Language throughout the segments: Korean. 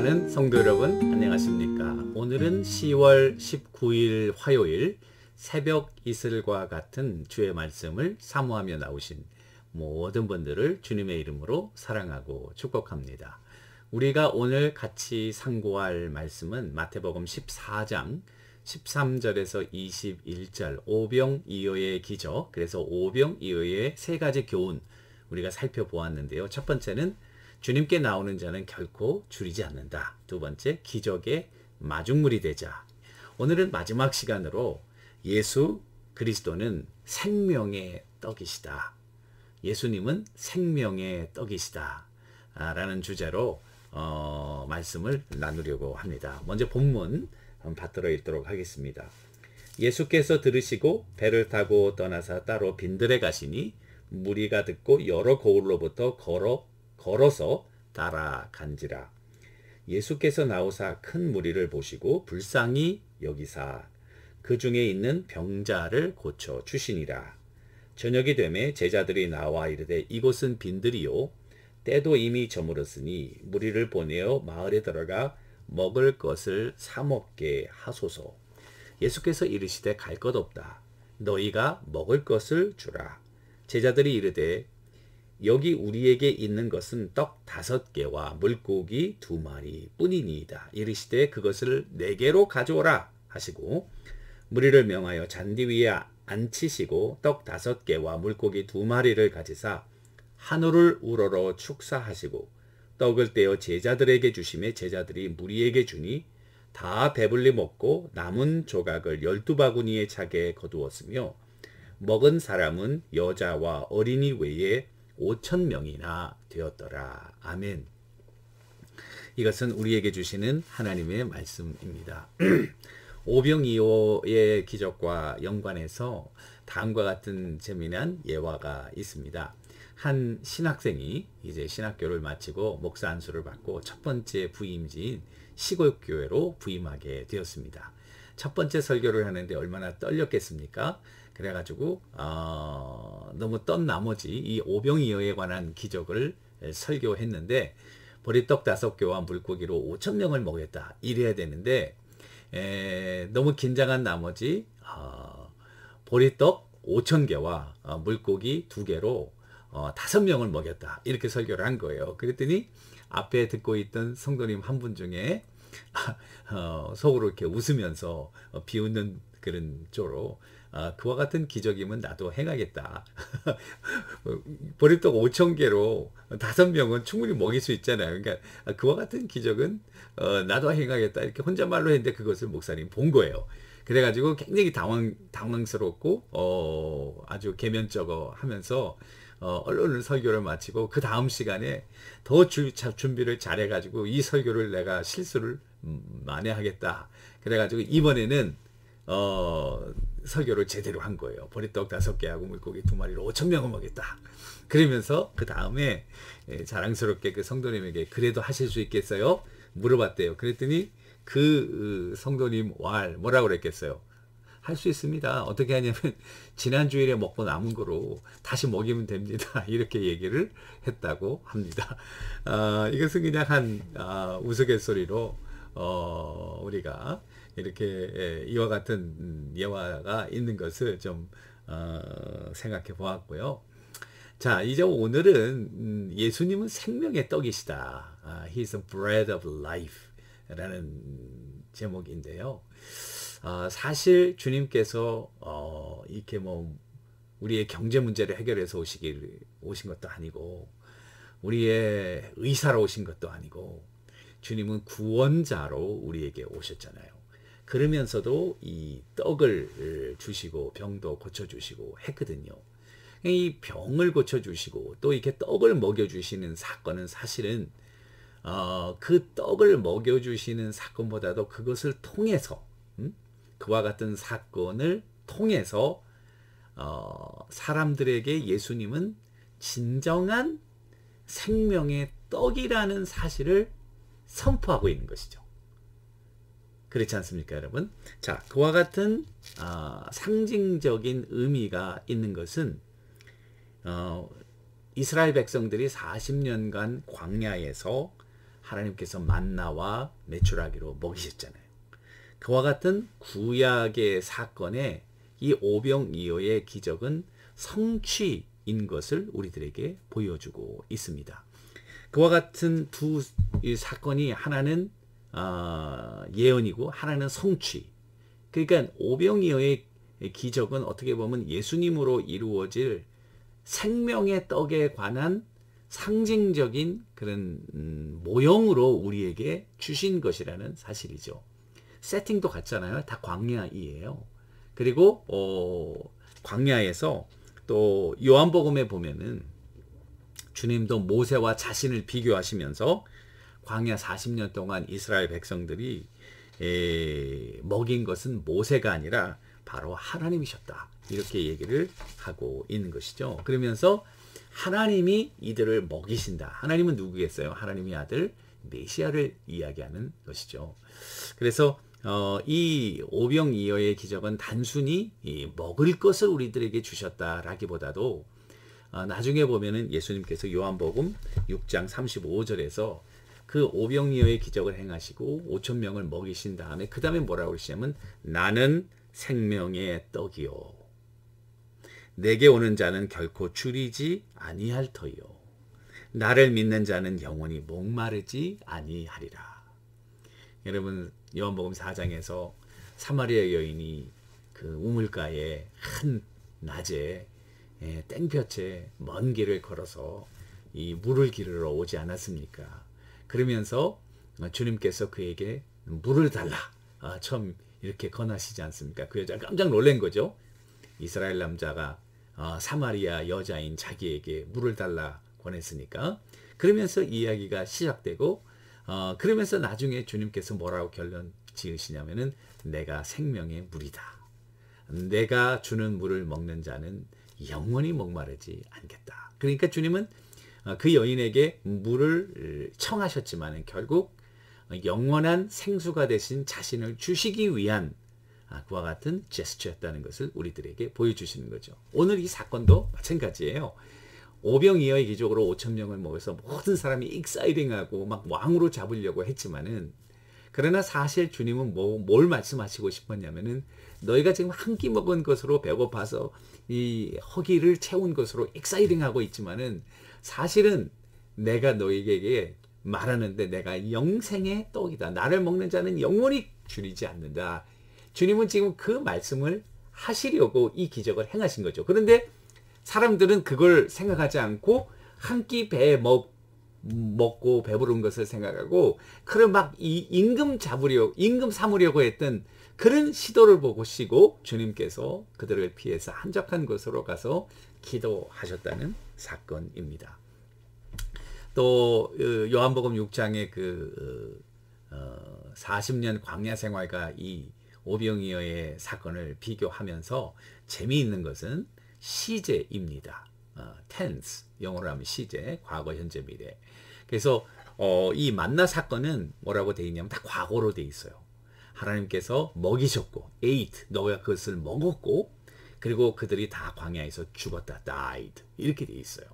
사랑하는 성도 여러분, 안녕하십니까? 오늘은 10월 19일 화요일 새벽 이슬과 같은 주의 말씀을 사모하며 나오신 모든 분들을 주님의 이름으로 사랑하고 축복합니다. 우리가 오늘 같이 상고할 말씀은 마태복음 14장 13절에서 21절 오병이어의 기적, 그래서 오병이어의 세 가지 교훈 우리가 살펴보았는데요. 첫 번째는 주님께 나오는 자는 결코 줄이지 않는다. 두 번째, 기적의 마중물이 되자. 오늘은 마지막 시간으로 예수 그리스도는 생명의 떡이시다. 예수님은 생명의 떡이시다. 라는 주제로 말씀을 나누려고 합니다. 먼저 본문 받들어 읽도록 하겠습니다. 예수께서 들으시고 배를 타고 떠나사 따로 빈들에 가시니 무리가 듣고 여러 고을로부터 걸어서 따라간지라. 예수께서 나오사 큰 무리를 보시고 불쌍히 여기사 그 중에 있는 병자를 고쳐 주시니라. 저녁이 되매 제자들이 나와 이르되 이곳은 빈들이요 때도 이미 저물었으니 무리를 보내어 마을에 들어가 먹을 것을 사 먹게 하소서. 예수께서 이르시되 갈 것 없다. 너희가 먹을 것을 주라. 제자들이 이르되 여기 우리에게 있는 것은 떡 5개와 물고기 2마리 뿐이니이다. 이르시되 그것을 4개로 가져오라 하시고 무리를 명하여 잔디 위에 앉히시고 떡 5개와 물고기 2마리를 가지사 한우를 우러러 축사하시고 떡을 떼어 제자들에게 주시매 제자들이 무리에게 주니 다 배불리 먹고 남은 조각을 12바구니에 차게 거두었으며 먹은 사람은 여자와 어린이 외에 5,000명이나 되었더라. 아멘. 이것은 우리에게 주시는 하나님의 말씀입니다. 오병이어의 기적과 연관해서 다음과 같은 재미난 예화가 있습니다. 한 신학생이 이제 신학교를 마치고 목사 안수를 받고 첫 번째 부임지인 시골교회로 부임하게 되었습니다. 첫 번째 설교를 하는데 얼마나 떨렸겠습니까? 그래가지고 너무 떤 나머지 이 오병이어에 관한 기적을 설교했는데 보리떡 5개와 물고기로 5,000명을 먹였다. 이래야 되는데 너무 긴장한 나머지 보리떡 5,000개와 물고기 2개로 5명을 먹였다. 이렇게 설교를 한 거예요. 그랬더니 앞에 듣고 있던 성도님 한 분 중에 속으로 이렇게 웃으면서 비웃는 그런 조로 그와 같은 기적이면 나도 행하겠다. 보리떡 5,000개로 5명은 충분히 먹일 수 있잖아요. 그러니까 그와 같은 기적은 나도 행하겠다. 이렇게 혼잣말로 했는데 그것을 목사님 본 거예요. 그래가지고 굉장히 당황스럽고 아주 계면쩍어 하면서 얼른 설교를 마치고 그 다음 시간에 더 준비를 잘해가지고 이 설교를 내가 실수를 만회하겠다. 그래가지고 이번에는 설교를 제대로 한 거예요. 보리떡 5개하고 물고기 2마리로 5,000명을 먹였다. 그러면서 그 다음에 자랑스럽게 그 성도님에게 그래도 하실 수 있겠어요? 물어봤대요. 그랬더니 그 성도님 뭐라고 그랬겠어요? 할 수 있습니다. 어떻게 하냐면 지난 주일에 먹고 남은 거로 다시 먹이면 됩니다. 이렇게 얘기를 했다고 합니다. 이것은 그냥 한 우스갯소리로 우리가 이렇게 이와 같은 예화가 있는 것을 좀 생각해 보았고요. 자, 이제 오늘은 예수님은 생명의 떡이시다. He is the bread of life 라는 제목인데요. 사실 주님께서 이렇게 우리의 경제 문제를 해결해서 오신 것도 아니고 우리의 의사로 오신 것도 아니고 주님은 구원자로 우리에게 오셨잖아요. 그러면서도 이 떡을 주시고 병도 고쳐주시고 했거든요. 이 병을 고쳐주시고 또 이렇게 떡을 먹여주시는 사건은 사실은 그 떡을 먹여주시는 사건보다도 그것을 통해서 그와 같은 사건을 통해서 사람들에게 예수님은 진정한 생명의 떡이라는 사실을 선포하고 있는 것이죠. 그렇지 않습니까, 여러분? 자, 그와 같은 상징적인 의미가 있는 것은 이스라엘 백성들이 40년간 광야에서 하나님께서 만나와 메추라기로 먹이셨잖아요. 그와 같은 구약의 사건에 이 오병이어의 기적은 성취인 것을 우리들에게 보여주고 있습니다. 그와 같은 두 사건이 하나는 예언이고 하나는 성취. 그러니까 오병이어의 기적은 어떻게 보면 예수님으로 이루어질 생명의 떡에 관한 상징적인 그런 모형으로 우리에게 주신 것이라는 사실이죠. 세팅도 같잖아요. 다 광야이에요. 그리고 광야에서 또 요한복음에 보면은 주님도 모세와 자신을 비교하시면서 광야 40년 동안 이스라엘 백성들이 먹인 것은 모세가 아니라 바로 하나님이셨다. 이렇게 얘기를 하고 있는 것이죠. 그러면서 하나님이 이들을 먹이신다. 하나님은 누구겠어요? 하나님의 아들 메시아를 이야기하는 것이죠. 그래서 이 오병이어의 기적은 단순히 먹을 것을 우리들에게 주셨다라기보다도 나중에 보면은 예수님께서 요한복음 6장 35절에서 그 오병이어의 기적을 행하시고 5천 명을 먹이신 다음에 그 다음에 뭐라고 그러시냐면 나는 생명의 떡이요 내게 오는 자는 결코 줄이지 아니할 터이요 나를 믿는 자는 영원히 목마르지 아니하리라. 여러분 요한복음 4장에서 사마리아 여인이 그 우물가에 한 낮에 땡볕에 먼 길을 걸어서 이 물을 기르러 오지 않았습니까? 그러면서 주님께서 그에게 물을 달라 처음 이렇게 권하시지 않습니까? 그 여자가 깜짝 놀란 거죠. 이스라엘 남자가 사마리아 여자인 자기에게 물을 달라 권했으니까. 그러면서 이야기가 시작되고 그러면서 나중에 주님께서 뭐라고 결론 지으시냐면은 내가 생명의 물이다. 내가 주는 물을 먹는 자는 영원히 목마르지 않겠다. 그러니까 주님은 그 여인에게 물을 청하셨지만 결국 영원한 생수가 되신 자신을 주시기 위한 그와 같은 제스처였다는 것을 우리들에게 보여주시는 거죠. 오늘 이 사건도 마찬가지예요. 오병이어의 기적으로 5천 명을 먹여서 모든 사람이 익사이딩하고 막 왕으로 잡으려고 했지만은 그러나 사실 주님은 뭘 말씀하시고 싶었냐면은 너희가 지금 한 끼 먹은 것으로 배고파서 이 허기를 채운 것으로 익사이딩하고 있지만은 사실은 내가 너희에게 말하는데 내가 영생의 떡이다. 나를 먹는 자는 영원히 줄이지 않는다. 주님은 지금 그 말씀을 하시려고 이 기적을 행하신 거죠. 그런데 사람들은 그걸 생각하지 않고 한 끼 배 먹고 배부른 것을 생각하고 그걸 막 임금 삼으려고 했던 그런 시도를 보시고 주님께서 그들을 피해서 한적한 곳으로 가서 기도하셨다는 사건입니다. 또 요한복음 6장의 그 40년 광야 생활과 이 오병이어의 사건을 비교하면서 재미있는 것은 시제입니다. tense, 영어로 하면 시제, 과거, 현재, 미래. 그래서 이 만나 사건은 뭐라고 되어 있냐면 다 과거로 되어 있어요. 하나님께서 먹이셨고, ate, 너가 그것을 먹었고, 그리고 그들이 다 광야에서 죽었다, died. 이렇게 되어 있어요.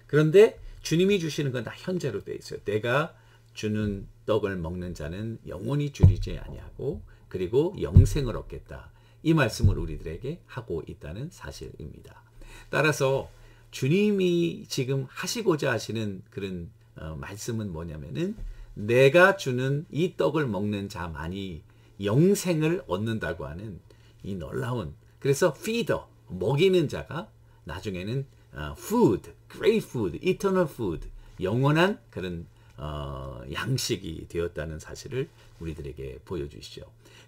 그런데 주님이 주시는 건 다 현재로 되어 있어요. 내가 주는 떡을 먹는 자는 영원히 줄이지 아니하고, 그리고 영생을 얻겠다. 이 말씀을 우리들에게 하고 있다는 사실입니다. 따라서 주님이 지금 하시고자 하시는 그런 말씀은 뭐냐면은 내가 주는 이 떡을 먹는 자만이 영생을 얻는다고 하는 이 놀라운, 그래서 feeder, 먹이는 자가 나중에는 food, great food, eternal food, 영원한 그런 양식이 되었다는 사실을 우리들에게 보여주시죠.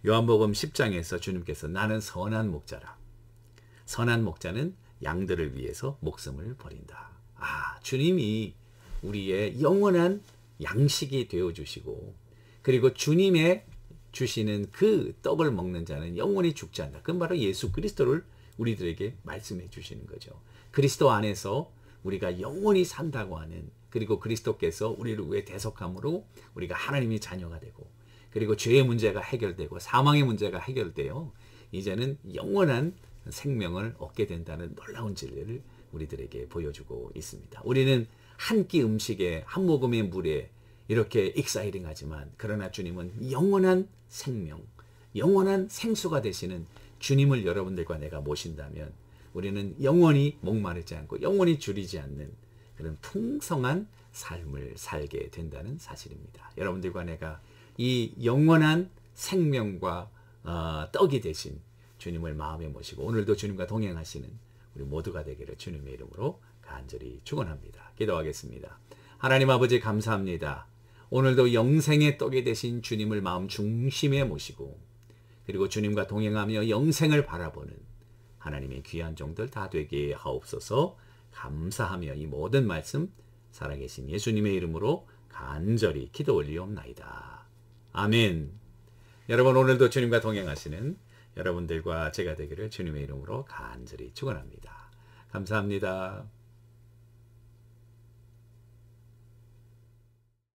요한복음 10장에서 주님께서 나는 선한 목자라. 선한 목자는 양들을 위해서 목숨을 버린다. 주님이 우리의 영원한 양식이 되어주시고, 그리고 주님의 주시는 그 떡을 먹는 자는 영원히 죽지 않는다. 그건 바로 예수 그리스도를 우리들에게 말씀해 주시는 거죠. 그리스도 안에서 우리가 영원히 산다고 하는, 그리고 그리스도께서 우리를 위해 대속함으로 우리가 하나님의 자녀가 되고, 그리고 죄의 문제가 해결되고 사망의 문제가 해결되어 이제는 영원한 생명을 얻게 된다는 놀라운 진리를 우리들에게 보여주고 있습니다. 우리는 한 끼 음식에 한 모금의 물에 이렇게 익사이링하지만 그러나 주님은 영원한 생명, 영원한 생수가 되시는 주님을 여러분들과 내가 모신다면 우리는 영원히 목마르지 않고 영원히 줄이지 않는 그런 풍성한 삶을 살게 된다는 사실입니다. 여러분들과 내가 이 영원한 생명과 떡이 되신 주님을 마음에 모시고 오늘도 주님과 동행하시는 우리 모두가 되기를 주님의 이름으로 간절히 축원합니다. 기도하겠습니다. 하나님 아버지 감사합니다. 오늘도 영생의 떡이 되신 주님을 마음 중심에 모시고 그리고 주님과 동행하며 영생을 바라보는 하나님의 귀한 종들 다 되게 하옵소서. 감사하며 이 모든 말씀 살아계신 예수님의 이름으로 간절히 기도 올리옵나이다. 아멘. 여러분 오늘도 주님과 동행하시는 여러분들과 제가 되기를 주님의 이름으로 간절히 축원합니다. 감사합니다.